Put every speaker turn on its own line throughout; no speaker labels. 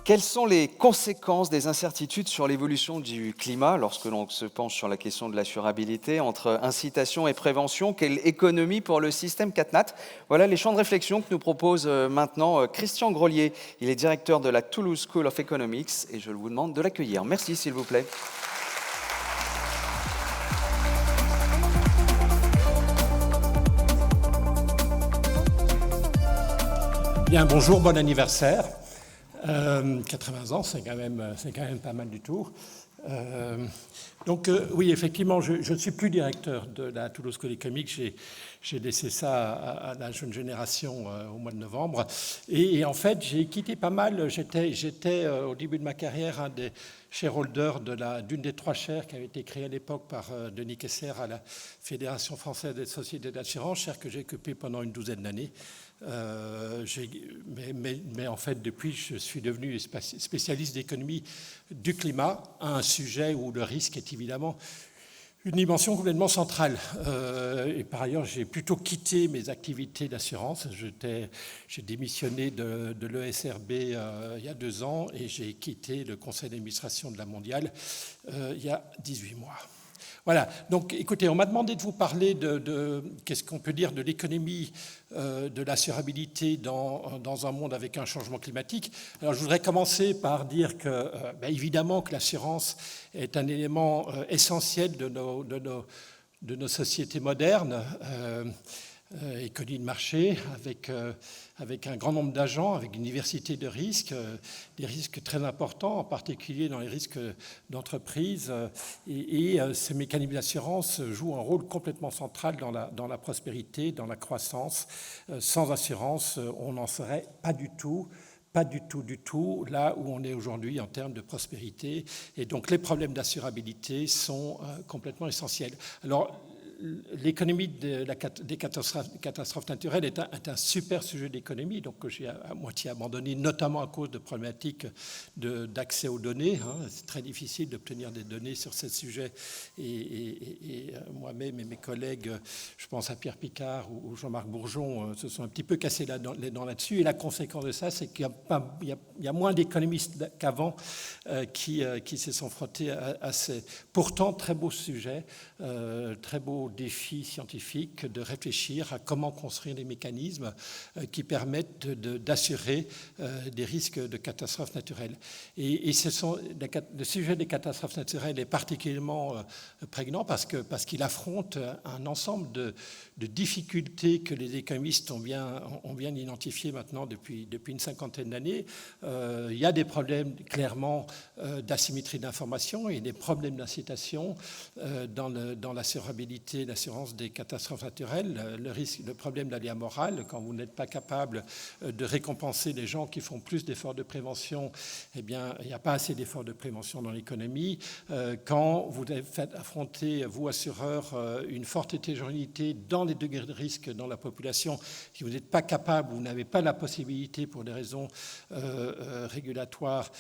Quelles sont les conséquences des incertitudes sur l'évolution du climat lorsque l'on se penche sur la question de l'assurabilité entre incitation et prévention? Quelle économie pour le système CatNat? Voilà les champs de réflexion que nous propose maintenant Christian Grolier. Il est directeur de la Toulouse School of Economics et je vous demande de l'accueillir. Merci s'il vous plaît.
Bien, bonjour, bon anniversaire. 80 ans, c'est quand même pas mal du tout. Oui, effectivement, je ne suis plus directeur de la Toulouse School of Economics. J'ai laissé ça à la jeune génération au mois de novembre. Et en fait, j'ai quitté pas mal. J'étais au début de ma carrière un des shareholders d'une des 3 chaires qui avait été créée à l'époque par Denis Kessler à la Fédération française des sociétés d'assurance, chaire que j'ai occupée pendant une douzaine d'années. Mais en fait, depuis, je suis devenu spécialiste d'économie du climat, un sujet où le risque est évidemment une dimension complètement centrale. Et par ailleurs, j'ai plutôt quitté mes activités d'assurance. J'ai démissionné de l'ESRB il y a 2 ans et j'ai quitté le conseil d'administration de la Mondiale il y a 18 mois. Voilà, donc écoutez, on m'a demandé de vous parler de qu'est-ce qu'on peut dire de l'économie de l'assurabilité dans un monde avec un changement climatique. Alors je voudrais commencer par dire que, évidemment que l'assurance est un élément essentiel de nos sociétés modernes, économie de marché, avec un grand nombre d'agents, avec une diversité de risques, des risques très importants, en particulier dans les risques d'entreprise. Et ces mécanismes d'assurance jouent un rôle complètement central dans la prospérité, dans la croissance. Sans assurance, on n'en serait pas du tout là où on est aujourd'hui en termes de prospérité. Et donc les problèmes d'assurabilité sont complètement essentiels. Alors, l'économie des catastrophes naturelles est un super sujet d'économie, donc que j'ai à moitié abandonné, notamment à cause de problématiques d'accès aux données. C'est très difficile d'obtenir des données sur ces sujets. Et moi-même et mes collègues, je pense à Pierre Picard ou Jean-Marc Bourgeon, se sont un petit peu cassés les dents là-dessus. Et la conséquence de ça, c'est qu'il y a moins d'économistes qu'avant qui se sont frottés à ces pourtant très beaux sujets, très beaux défi scientifique de réfléchir à comment construire des mécanismes qui permettent d'assurer des risques de catastrophes naturelles. Et le sujet des catastrophes naturelles est particulièrement prégnant parce qu'il affronte un ensemble de difficultés que les économistes ont bien identifiées maintenant depuis une 50aine d'années. Il y a des problèmes clairement d'asymétrie d'information et des problèmes d'incitation dans l'assurabilité, l'assurance des catastrophes naturelles, le problème d'aléa moral, quand vous n'êtes pas capable de récompenser les gens qui font plus d'efforts de prévention, eh bien, il n'y a pas assez d'efforts de prévention dans l'économie. Quand vous faites affronter, vous assureurs, une forte hétérogénéité dans les degrés de risque dans la population, si vous n'êtes pas capable, vous n'avez pas la possibilité pour des raisons régulatoires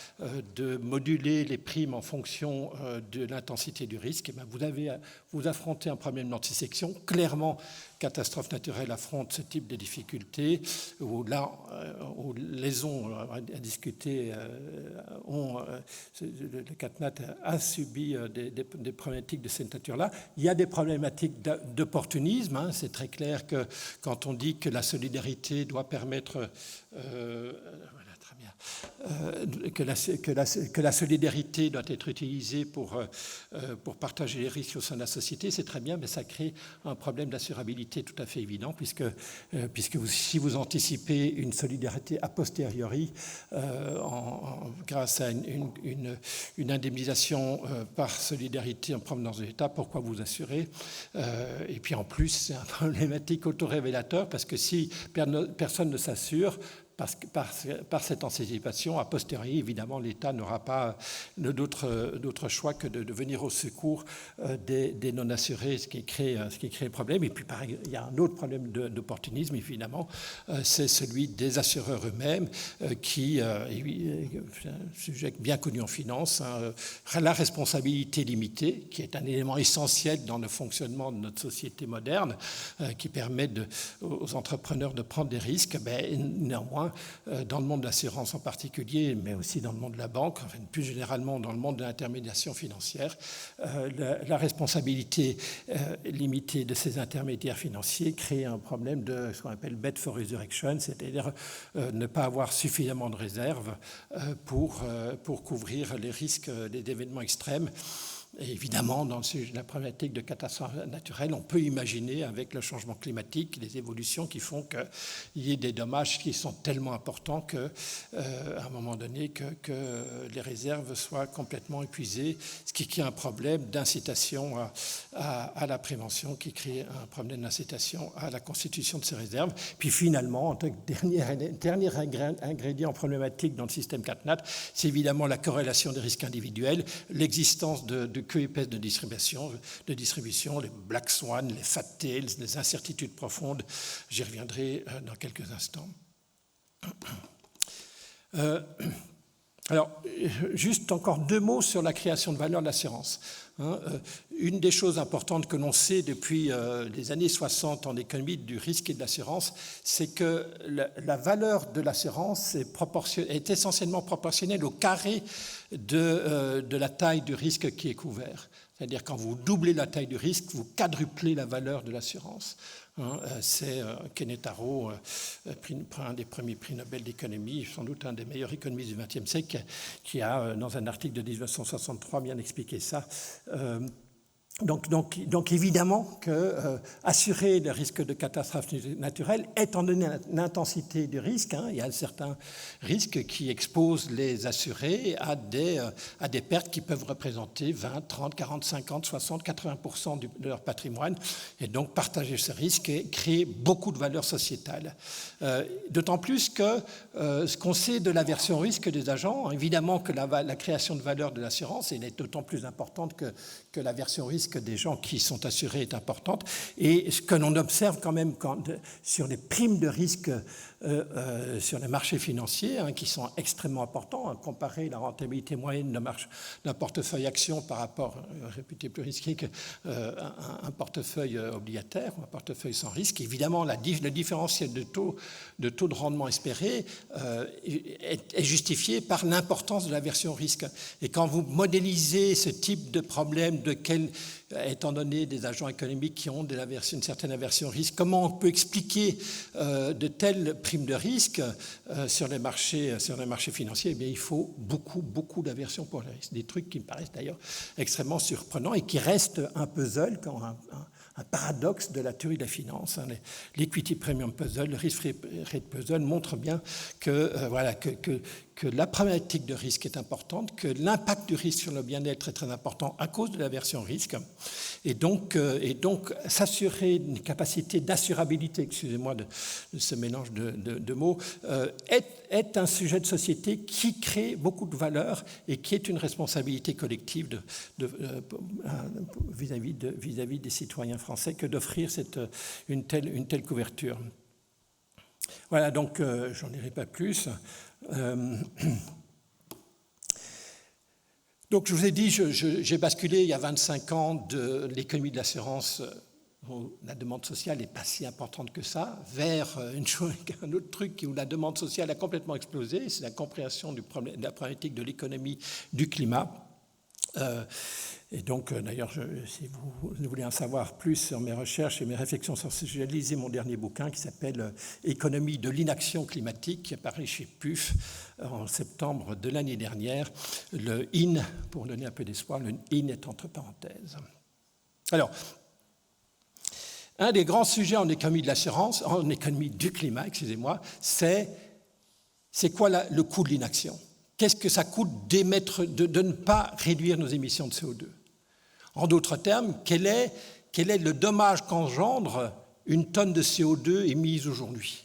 de moduler les primes en fonction de l'intensité du risque, eh bien, vous affrontez un problème d'antisélection. Clairement, catastrophes naturelles affrontent ce type de difficultés, où là, les ont à discuter, le CatNat a subi des problématiques de cette nature-là. Il y a des problématiques d'opportunisme. C'est très clair que quand on dit que la solidarité doit permettre... que la solidarité doit être utilisée pour partager les risques au sein de la société, c'est très bien, mais ça crée un problème d'assurabilité tout à fait évident, puisque si vous anticipez une solidarité a posteriori grâce à une indemnisation par solidarité en provenance de l'État, pourquoi vous assurez? Et puis en plus, c'est un problématique autorévélateur, parce que si personne ne s'assure, par cette anticipation, a posteriori, évidemment, l'État n'aura pas d'autre choix que de venir au secours des non-assurés, ce qui crée un problème. Et puis, il y a un autre problème d'opportunisme, évidemment, c'est celui des assureurs eux-mêmes, qui, c'est un sujet bien connu en finance, la responsabilité limitée, qui est un élément essentiel dans le fonctionnement de notre société moderne, qui permet aux entrepreneurs de prendre des risques, mais néanmoins, besoin, dans le monde de l'assurance en particulier, mais aussi dans le monde de la banque, enfin, plus généralement dans le monde de l'intermédiation financière, la responsabilité limitée de ces intermédiaires financiers crée un problème de ce qu'on appelle bet for resurrection, c'est-à-dire ne pas avoir suffisamment de réserves pour couvrir les risques des événements extrêmes. Et évidemment, dans la problématique de catastrophes naturelles, on peut imaginer, avec le changement climatique, des évolutions qui font qu'il y ait des dommages qui sont tellement importants qu'à un moment donné, que les réserves soient complètement épuisées, ce qui crée un problème d'incitation à la prévention, qui crée un problème d'incitation à la constitution de ces réserves. Puis finalement, en tant que dernier ingrédient problématique dans le système CatNat, c'est évidemment la corrélation des risques individuels, l'existence de queue épaisse de distribution, les black swans, les fat tails, les incertitudes profondes. J'y reviendrai dans quelques instants. Alors, juste encore 2 mots sur la création de valeur de l'assurance. Une des choses importantes que l'on sait depuis les années 60 en économie du risque et de l'assurance, c'est que la valeur de l'assurance est essentiellement proportionnelle au carré de la taille du risque qui est couvert. C'est-à-dire quand vous doublez la taille du risque, vous quadruplez la valeur de l'assurance. C'est Kenneth Arrow, un des premiers prix Nobel d'économie, sans doute un des meilleurs économistes du XXe siècle, qui a, dans un article de 1963, bien expliqué ça. Donc évidemment que assurer le risque de catastrophe naturelle, étant donné l'intensité du risque, il y a certains risques qui exposent les assurés à des pertes qui peuvent représenter 20, 30, 40, 50, 60, 80% de leur patrimoine, et donc partager ce risque et créer beaucoup de valeur sociétale. D'autant plus que ce qu'on sait de l'aversion au risque des agents, évidemment que la création de valeur de l'assurance elle est d'autant plus importante que l'aversion au risque des gens qui sont assurés est importante. Et ce que l'on observe quand même sur les primes de risque sur les marchés financiers, qui sont extrêmement importants, comparer la rentabilité moyenne d'un portefeuille action par rapport, réputé plus risqué qu'un portefeuille obligataire ou un portefeuille sans risque. Évidemment, le différentiel de taux de rendement espéré est justifié par l'importance de l'aversion au risque. Et quand vous modélisez ce type de problème, étant donné des agents économiques qui ont une certaine aversion au risque, comment on peut expliquer de telles primes de risque sur les marchés financiers? Eh bien, il faut beaucoup d'aversion pour les risques. Des trucs qui me paraissent d'ailleurs extrêmement surprenants et qui restent un puzzle, un paradoxe de la théorie de la finance. L'equity premium puzzle, le risk rate puzzle montre bien que la problématique de risque est importante, que l'impact du risque sur le bien-être est très important à cause de l'aversion au risque. Et donc s'assurer une capacité d'assurabilité, excusez-moi de ce mélange de mots, est un sujet de société qui crée beaucoup de valeur et qui est une responsabilité collective vis-à-vis des citoyens français que d'offrir une telle couverture. Voilà, donc j'en dirai pas plus. Donc je vous ai dit, j'ai basculé il y a 25 ans de l'économie de l'assurance, où la demande sociale n'est pas si importante que ça, vers un autre truc où la demande sociale a complètement explosé, c'est la compréhension de la problématique de l'économie du climat. Et donc, d'ailleurs, si vous voulez en savoir plus sur mes recherches et mes réflexions sur ce sujet, lisez mon dernier bouquin qui s'appelle « Économie de l'inaction climatique » qui est paru chez PUF en septembre de l'année dernière. Le « in », pour donner un peu d'espoir, le « in » est entre parenthèses. Alors, un des grands sujets en économie de l'assurance, en économie du climat, excusez-moi, c'est quoi le coût de l'inaction? Qu'est-ce que ça coûte de ne pas réduire nos émissions de CO2? En d'autres termes, quel est le dommage qu'engendre une tonne de CO2 émise aujourd'hui?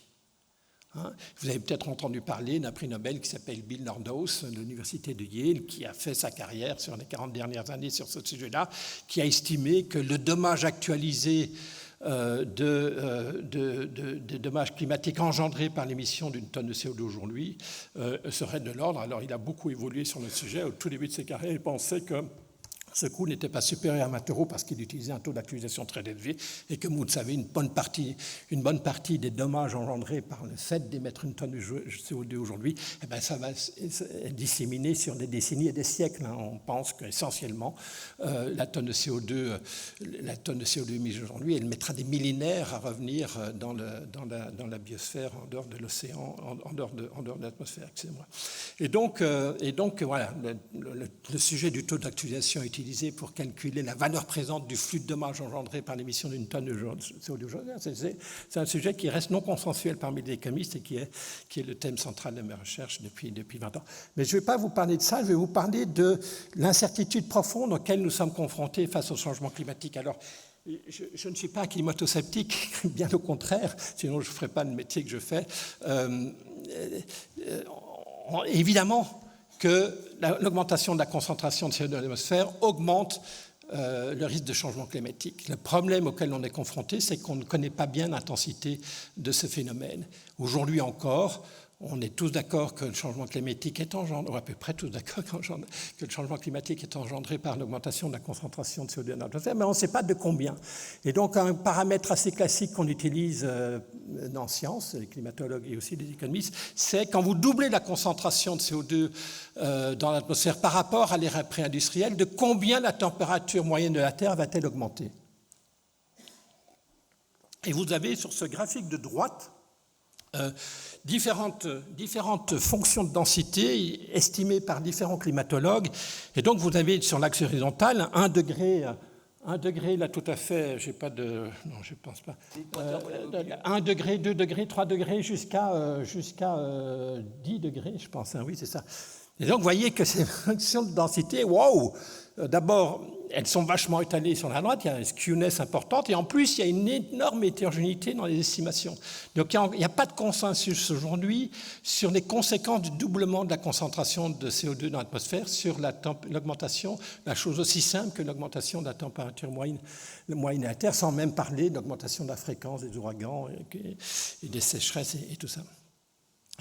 Vous avez peut-être entendu parler d'un prix Nobel qui s'appelle Bill Nordhaus de l'université de Yale, qui a fait sa carrière sur les 40 dernières années sur ce sujet-là, qui a estimé que le dommage actualisé de dommages climatiques engendrés par l'émission d'une tonne de CO2 aujourd'hui serait de l'ordre. Alors, il a beaucoup évolué sur le sujet. Au tout début de ses carrières, il pensait que ce coût n'était pas supérieur à 20 € parce qu'il utilisait un taux d'actualisation très élevé et que, vous le savez, une bonne partie des dommages engendrés par le fait d'émettre une tonne de CO2 aujourd'hui, eh bien, ça va être disséminé sur des décennies et des siècles. On pense qu'essentiellement, la tonne de CO2 émise aujourd'hui, elle mettra des millénaires à revenir dans la biosphère, en dehors de l'océan, en dehors de l'atmosphère. Excusez-moi. Et donc voilà, le sujet du taux d'actualisation est utilisé pour calculer la valeur présente du flux de dommages engendrés par l'émission d'une tonne de CO2 aujourd'hui. C'est un sujet qui reste non consensuel parmi les économistes et qui est le thème central de mes recherches depuis 20 ans. Mais je ne vais pas vous parler de ça, je vais vous parler de l'incertitude profonde auquel nous sommes confrontés face au changement climatique. Alors, je ne suis pas un climato-sceptique, bien au contraire, sinon je ne ferais pas le métier que je fais. Évidemment que l'augmentation de la concentration de CO2 dans l'atmosphère augmente le risque de changement climatique. Le problème auquel on est confronté, c'est qu'on ne connaît pas bien l'intensité de ce phénomène. Aujourd'hui encore, on est tous d'accord que le changement climatique est engendré, ou à peu près tous d'accord que le changement climatique est engendré par l'augmentation de la concentration de CO2 dans l'atmosphère, mais on ne sait pas de combien. Et donc, un paramètre assez classique qu'on utilise dans sciences, les climatologues et aussi les économistes, c'est quand vous doublez la concentration de CO2 dans l'atmosphère par rapport à l'ère pré-industrielle, de combien la température moyenne de la Terre va-t-elle augmenter. Et vous avez sur ce graphique de droite différentes fonctions de densité estimées par différents climatologues. Et donc, vous avez sur l'axe horizontal 1 degré là tout à fait, j'ai pas de... Non, je ne pense pas. 1 degré, 2 degrés, 3 degrés jusqu'à 10 degrés, je pense. Oui, c'est ça. Et donc, vous voyez que ces fonctions de densité, waouh! D'abord, elles sont vachement étalées sur la droite, il y a une skewness importante, et en plus, il y a une énorme hétérogénéité dans les estimations. Donc, il n'y a pas de consensus aujourd'hui sur les conséquences du doublement de la concentration de CO2 dans l'atmosphère sur l'augmentation, la chose aussi simple que l'augmentation de la température moyenne de la Terre, sans même parler de l'augmentation de la fréquence des ouragans et des sécheresses et tout ça.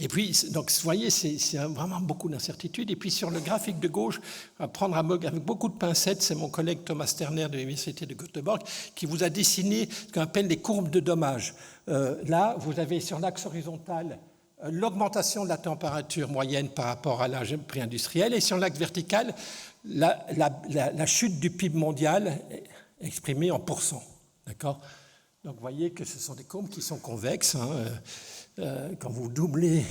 Et puis, donc, vous voyez, c'est vraiment beaucoup d'incertitudes. Et puis, sur le graphique de gauche, à prendre avec beaucoup de pincettes, c'est mon collègue Thomas Sterner de l'Université de Göteborg qui vous a dessiné ce qu'on appelle les courbes de dommages. Là, vous avez sur l'axe horizontal l'augmentation de la température moyenne par rapport à l'âge pré-industriel, et sur l'axe vertical, la chute du PIB mondial exprimée en pourcents. D'accord ? Donc, vous voyez que ce sont des courbes qui sont convexes. Quand vous doublez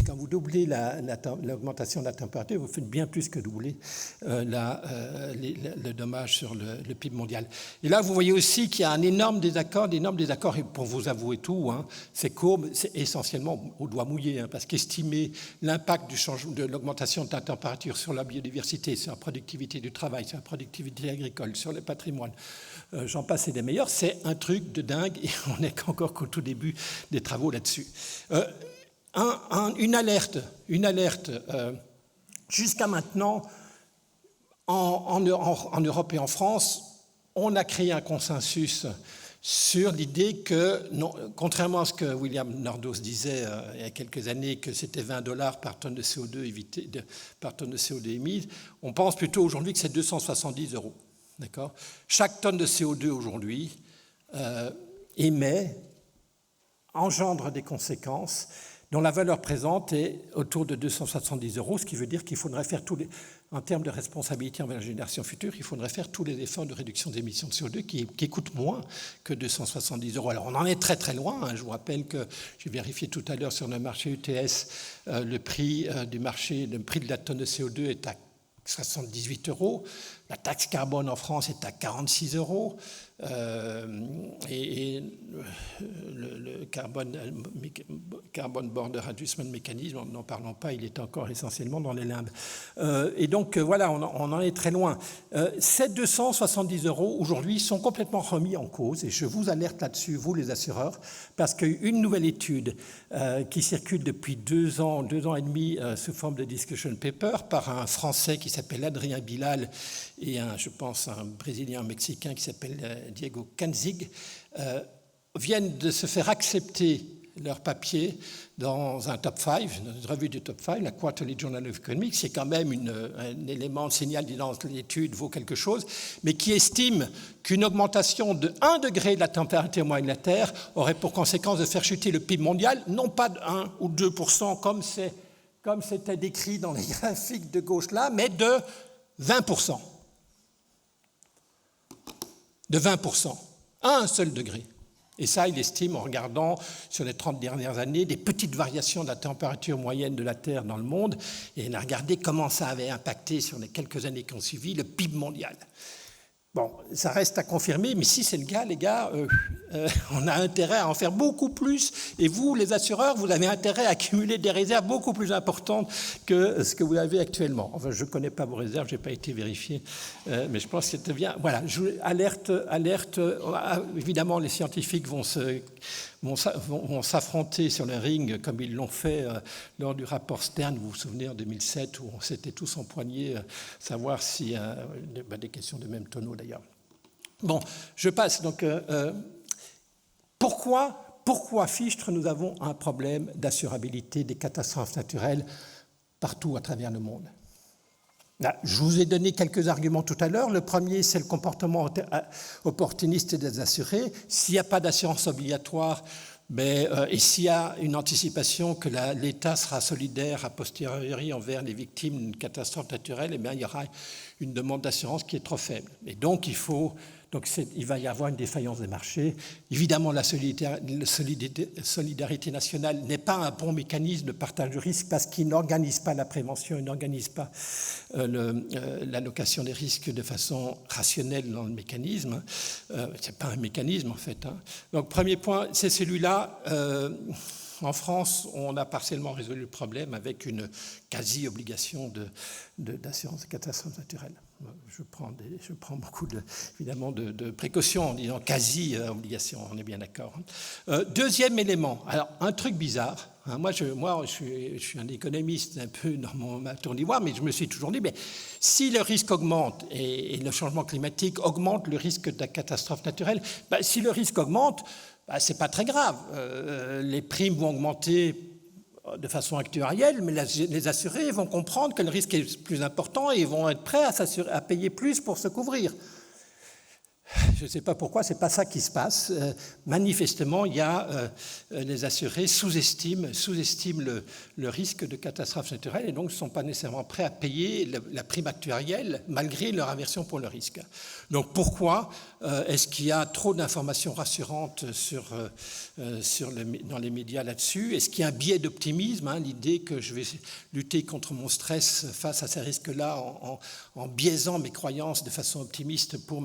l'augmentation de la température, vous faites bien plus que doubler le dommage sur le PIB mondial. Et là, vous voyez aussi qu'il y a un énorme désaccord, et pour vous avouer tout, ces courbes, c'est essentiellement au doigt mouillé, parce qu'estimer l'impact de l'augmentation de la température sur la biodiversité, sur la productivité du travail, sur la productivité agricole, sur le patrimoine, j'en passe et des meilleurs, c'est un truc de dingue, et on n'est encore qu'au tout début des travaux là-dessus. Une alerte. Jusqu'à maintenant, en Europe et en France, on a créé un consensus sur l'idée que, non, contrairement à ce que William Nordhaus disait il y a quelques années, que c'était $20 par tonne de CO2 par tonne de CO2 émise, on pense plutôt aujourd'hui que c'est 270 €. D'accord ? Chaque tonne de CO2 aujourd'hui engendre des conséquences dont la valeur présente est autour de 270 €, ce qui veut dire qu'il faudrait faire en termes de responsabilité envers la génération future, il faudrait faire tous les efforts de réduction des émissions de CO2 qui coûtent moins que 270 €. Alors on en est très très loin. Je vous rappelle que j'ai vérifié tout à l'heure sur le marché UTS, le prix de la tonne de CO2 est à 78 €. La taxe carbone en France est à 46 €. Et le Carbon Border Adjustment Mechanism, n'en parlons pas, il est encore essentiellement dans les limbes. Et donc voilà, on en est très loin. Ces 270 € aujourd'hui sont complètement remis en cause, et je vous alerte là-dessus, vous les assureurs, parce qu'une nouvelle étude qui circule depuis 2 ans et demi sous forme de discussion paper par un Français qui s'appelle Adrien Bilal et je pense un Brésilien mexicain qui s'appelle Diego Kanzig, viennent de se faire accepter leur papier dans un top 5, dans une revue du top 5, la Quarterly Journal of Economics, c'est quand même un élément, un signal d'identité de l'étude vaut quelque chose, mais qui estime qu'une augmentation de 1 degré de la température moyenne de la Terre aurait pour conséquence de faire chuter le PIB mondial, non pas de 1 ou 2%, comme c'était décrit dans les graphiques de gauche là, mais de 20%. De 20%, à un seul degré. Et ça, il estime, en regardant sur les 30 dernières années, des petites variations de la température moyenne de la Terre dans le monde, et il a regardé comment ça avait impacté sur les quelques années qui ont suivi le PIB mondial. Bon, ça reste à confirmer, mais si c'est le cas, les gars, on a intérêt à en faire beaucoup plus. Et vous, les assureurs, vous avez intérêt à accumuler des réserves beaucoup plus importantes que ce que vous avez actuellement. Enfin, je ne connais pas vos réserves, je n'ai pas été vérifié, mais je pense que c'était bien. Voilà, alerte, évidemment, les scientifiques vont s'affronter sur le ring comme ils l'ont fait lors du rapport Stern, vous vous souvenez, en 2007, où on s'était tous empoignés, savoir si... des questions de même tonneau, d'ailleurs. Bon, je passe. Donc, pourquoi, Fichtre, nous avons un problème d'assurabilité des catastrophes naturelles partout à travers le monde? Là, je vous ai donné quelques arguments tout à l'heure. Le premier, c'est le comportement opportuniste des assurés. S'il n'y a pas d'assurance obligatoire, et s'il y a une anticipation que l'État sera solidaire a posteriori envers les victimes d'une catastrophe naturelle, il y aura une demande d'assurance qui est trop faible. Et donc, il va y avoir une défaillance des marchés. Évidemment, la solidarité nationale n'est pas un bon mécanisme de partage de risque parce qu'il n'organise pas la prévention, il n'organise pas l'allocation des risques de façon rationnelle dans le mécanisme. Ce n'est pas un mécanisme, en fait. Donc, premier point, c'est celui-là. En France, on a partiellement résolu le problème avec une quasi-obligation d'assurance de catastrophes naturelles. Je prends beaucoup, évidemment, de précautions en disant quasi-obligation, on est bien d'accord. Deuxième élément, alors un truc bizarre. Moi, je suis un économiste un peu dans ma tour d'ivoire, mais je me suis toujours dit, mais si le risque augmente et le changement climatique augmente le risque de la catastrophe naturelle, si le risque augmente, ce n'est pas très grave. Les primes vont augmenter de façon actuarielle, mais les assurés vont comprendre que le risque est plus important et ils vont être prêts à payer plus pour se couvrir. Je ne sais pas pourquoi, ce n'est pas ça qui se passe. Manifestement, les assurés sous-estiment le risque de catastrophe naturelle et donc ne sont pas nécessairement prêts à payer la prime actuarielle malgré leur aversion pour le risque. Donc pourquoi est-ce qu'il y a trop d'informations rassurantes dans les médias là-dessus? Est-ce qu'il y a un biais d'optimisme, l'idée que je vais lutter contre mon stress face à ces risques-là en biaisant mes croyances de façon optimiste pour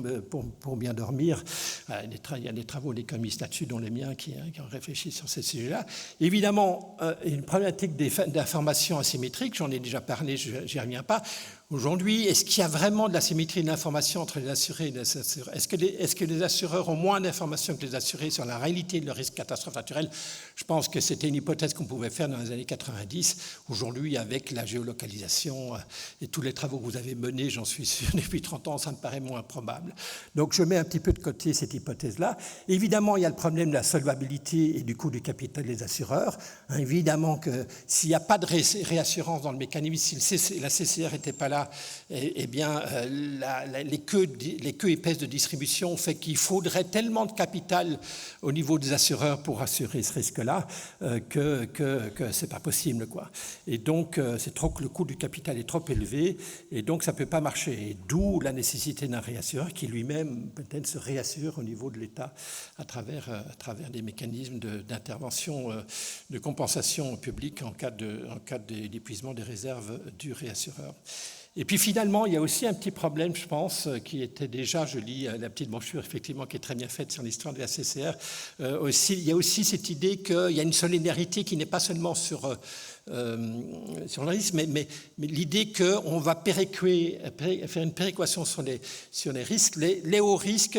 bien dormir? Il y a des travaux d'économistes là-dessus, dont les miens, qui ont réfléchi sur ces sujets-là. Évidemment, une problématique d'information asymétrique, j'en ai déjà parlé, je n'y reviens pas. Aujourd'hui, est-ce qu'il y a vraiment de l'asymétrie de l'information entre les assurés et les assureurs? Est-ce que les assureurs ont moins d'informations que les assurés sur la réalité de leur risque catastrophe naturelle? Je pense que c'était une hypothèse qu'on pouvait faire dans les années 90. Aujourd'hui, avec la géolocalisation et tous les travaux que vous avez menés, j'en suis sûr, depuis 30 ans, ça me paraît moins probable. Donc je mets un petit peu de côté cette hypothèse-là. Évidemment, il y a le problème de la solvabilité et du coût du capital des assureurs. Évidemment que s'il n'y a pas de réassurance dans le mécanisme, si la CCR n'était pas là, les queues épaisses de distribution fait qu'il faudrait tellement de capital au niveau des assureurs pour assurer ce risque-là que c'est pas possible, quoi. Et donc le coût du capital est trop élevé et donc ça peut pas marcher. Et d'où la nécessité d'un réassureur qui lui-même peut-être se réassure au niveau de l'État à travers des mécanismes d'intervention, de compensation publique en cas d'épuisement des réserves du réassureur. Et puis finalement, il y a aussi un petit problème, je pense, qui était déjà, je lis la petite brochure effectivement qui est très bien faite sur l'histoire de la CCR, il y a aussi cette idée qu'il y a une solidarité qui n'est pas seulement sur le risque, mais l'idée qu'on va faire une péréquation sur les risques, les hauts risques,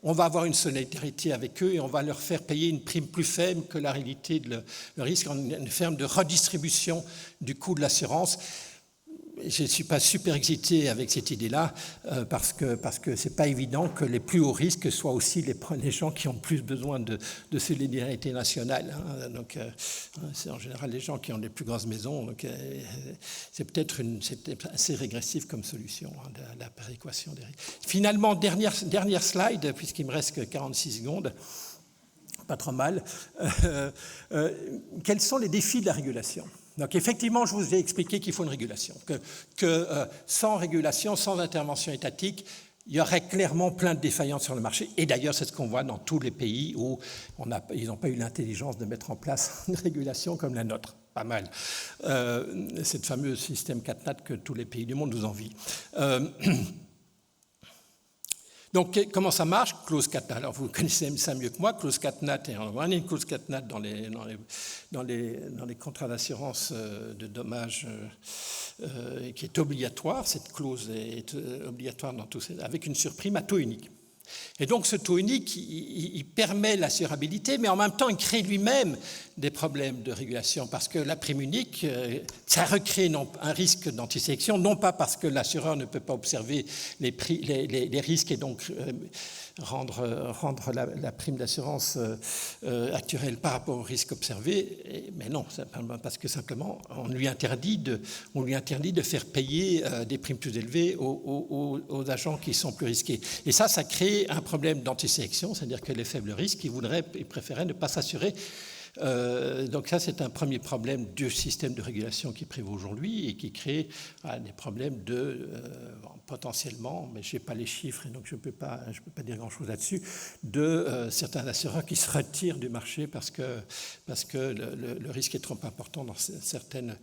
on va avoir une solidarité avec eux et on va leur faire payer une prime plus faible que la réalité de le risque, en une forme de redistribution du coût de l'assurance. je ne suis pas super excité avec cette idée-là parce que c'est pas évident que les plus hauts risques soient aussi les gens qui ont plus besoin de solidarité nationale. Hein. Donc, c'est en général les gens qui ont les plus grosses maisons. Donc, c'est peut-être assez régressif comme solution, hein, la péréquation des risques. Finalement, dernière slide, puisqu'il me reste que 46 secondes. Pas trop mal. Quels sont les défis de la régulation ? Donc effectivement, je vous ai expliqué qu'il faut une régulation, que sans régulation, sans intervention étatique, il y aurait clairement plein de défaillances sur le marché. Et d'ailleurs, c'est ce qu'on voit dans tous les pays où ils n'ont pas eu l'intelligence de mettre en place une régulation comme la nôtre. Pas mal. C'est le fameux système CatNat que tous les pays du monde nous envient. Donc, comment ça marche? Clause CatNat. Alors, vous connaissez ça mieux que moi. Clause CatNat, on a une clause CatNat dans les contrats d'assurance de dommages qui est obligatoire. Cette clause est obligatoire dans tous avec une surprime à taux unique. Et donc, ce taux unique, il permet l'assurabilité, mais en même temps, il crée lui-même des problèmes de régulation, parce que la prime unique, ça recrée un risque d'antisélection, non pas parce que l'assureur ne peut pas observer les risques et donc rendre la prime d'assurance actuelle par rapport au risque observé, mais non, parce que simplement, on lui interdit de faire payer des primes plus élevées aux agents qui sont plus risqués. Et ça crée un problème d'antisélection, c'est-à-dire que les faibles risques, ils préféraient ne pas s'assurer. Donc ça, c'est un premier problème du système de régulation qui prévaut aujourd'hui et qui crée des problèmes potentiellement, mais je n'ai pas les chiffres et donc je ne peux pas dire grand-chose là-dessus, de certains assureurs qui se retirent du marché parce que le risque est trop important dans certaines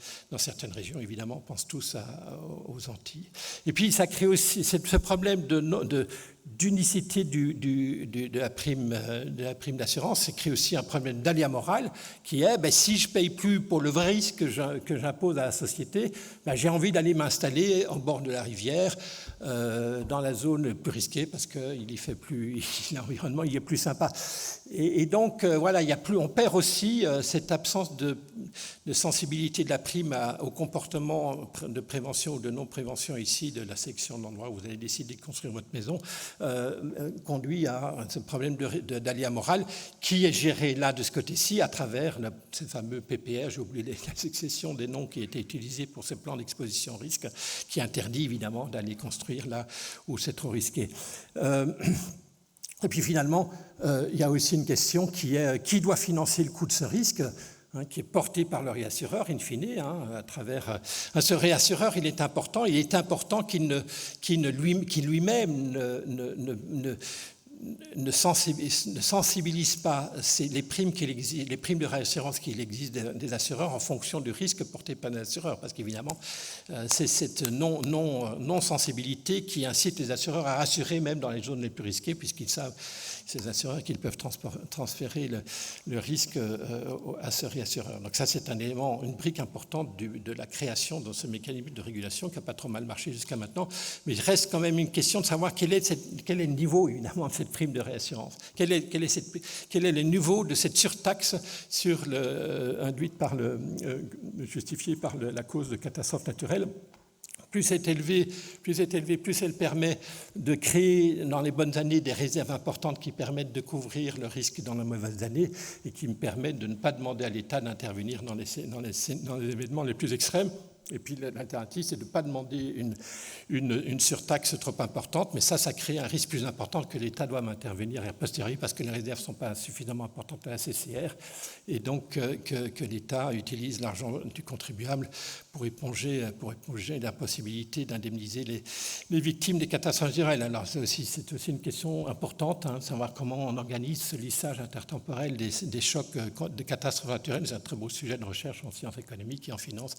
régions. Évidemment, on pense tous aux Antilles. Et puis, ça crée aussi ce problème d'unicité de la prime d'assurance, ça crée aussi un problème d'aléa moral qui est, si je ne paye plus pour le vrai risque que j'impose à la société, j'ai envie d'aller m'installer au bord de la rivière, dans la zone plus risquée parce que l'environnement il est plus sympa. Et donc, voilà, on perd aussi cette absence de sensibilité de la prime au comportement de prévention ou de non-prévention ici de la section de l'endroit où vous avez décidé de construire votre maison, conduit à ce problème d'aléa moral qui est géré là de ce côté-ci à travers ces fameux PPR, j'ai oublié la succession des noms qui étaient utilisés pour ce plan d'exposition au risque, qui interdit évidemment d'aller construire là où c'est trop risqué. Et puis finalement, il y a aussi une question qui est qui doit financer le coût de ce risque, qui est porté par le réassureur, in fine, à travers ce réassureur, il est important qu'il lui-même ne sensibilise pas les primes de réassurance qu'il existe des assureurs en fonction du risque porté par les assureurs, parce qu'évidemment, c'est cette non-sensibilité qui incite les assureurs à assurer même dans les zones les plus risquées, puisqu'ils savent, ces assureurs, qu'ils peuvent transférer le risque à ce réassureur. Donc ça, c'est un élément, une brique importante de la création de ce mécanisme de régulation qui n'a pas trop mal marché jusqu'à maintenant, mais il reste quand même une question de savoir quel est le niveau, évidemment, de cette prime de réassurance. Quel est le niveau de cette surtaxe induite justifiée par la cause de catastrophe naturelle? Plus c'est élevé, plus elle permet de créer dans les bonnes années des réserves importantes qui permettent de couvrir le risque dans les mauvaises années et qui me permettent de ne pas demander à l'État d'intervenir dans les événements les plus extrêmes. Et puis l'alternative, c'est de ne pas demander une surtaxe trop importante, mais ça crée un risque plus important que l'État doit intervenir a posteriori parce que les réserves ne sont pas suffisamment importantes à la CCR et donc que l'État utilise l'argent du contribuable pour éponger la possibilité d'indemniser les victimes des catastrophes naturelles. Alors c'est aussi une question importante, de savoir comment on organise ce lissage intertemporel des chocs de catastrophes naturelles. C'est un très beau sujet de recherche en sciences économiques et en finance.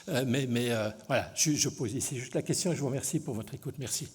Mais voilà, je pose ici juste la question et je vous remercie pour votre écoute. Merci.